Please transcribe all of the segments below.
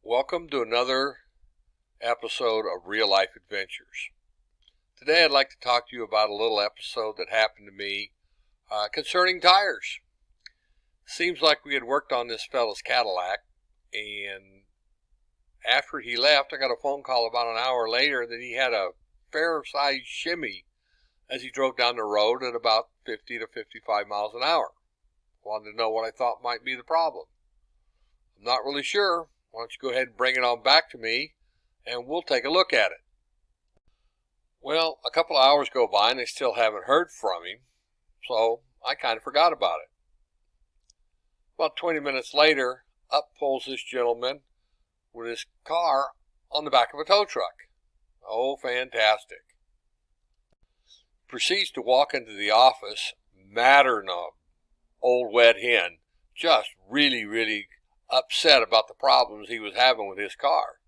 Welcome to another episode of Real Life Adventures. Today I'd like to talk to you about a little episode that happened to me concerning tires. Seems like we had worked on this fella's Cadillac, and after he left I got a phone call about an hour later that he had a fair-sized shimmy as he drove down the road at about 50 to 55 miles an hour. Wanted to know what I thought might be the problem. I'm not really sure. Why don't you go ahead and bring it on back to me, and we'll take a look at it. Well, a couple of hours go by, and I still haven't heard from him, so I kind of forgot about it. About 20 minutes later, up pulls this gentleman with his car on the back of a tow truck. Oh, fantastic. Proceeds to walk into the office, madder than an old wet hen, just really upset about the problems he was having with his car.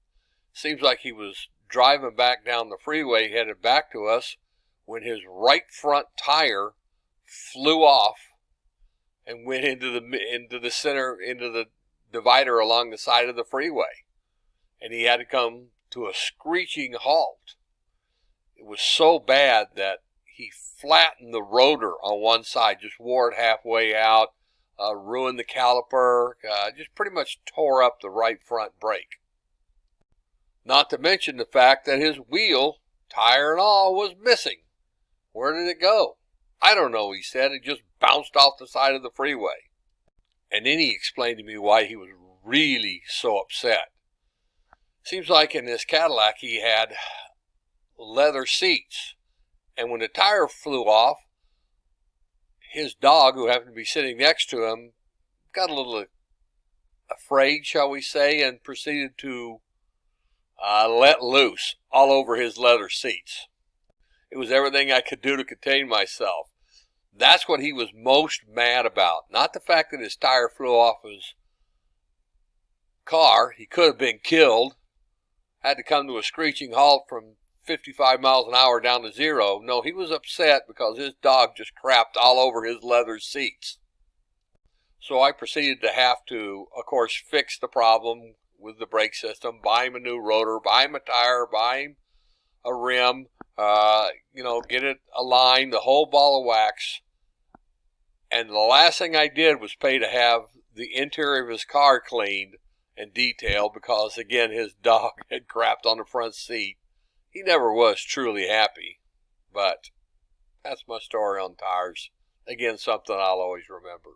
Seems like he was driving back down the freeway headed back to us when his right front tire flew off and went into the divider along the side of the freeway, and he had to come to a screeching halt. It was so bad that he flattened the rotor on one side, just wore it halfway out, ruined the caliper, just pretty much tore up the right front brake. Not to mention the fact that his wheel, tire and all, was missing. Where did it go? I don't know, he said. It just bounced off the side of the freeway. And then he explained to me why he was really so upset. Seems like in this Cadillac he had leather seats, and when the tire flew off, his dog, who happened to be sitting next to him, got a little afraid, shall we say, and proceeded to let loose all over his leather seats. It was everything I could do to contain myself. That's what he was most mad about. Not the fact that his tire flew off his car. He could have been killed. Had to come to a screeching halt from 55 miles an hour down to zero. No, he was upset because his dog just crapped all over his leather seats. So I proceeded to have to, of course, fix the problem with the brake system, buy him a new rotor, buy him a tire, buy him a rim, get it aligned, the whole ball of wax. And the last thing I did was pay to have the interior of his car cleaned and detailed because, again, his dog had crapped on the front seat. He never was truly happy, but that's my story on tires. Again, something I'll always remember.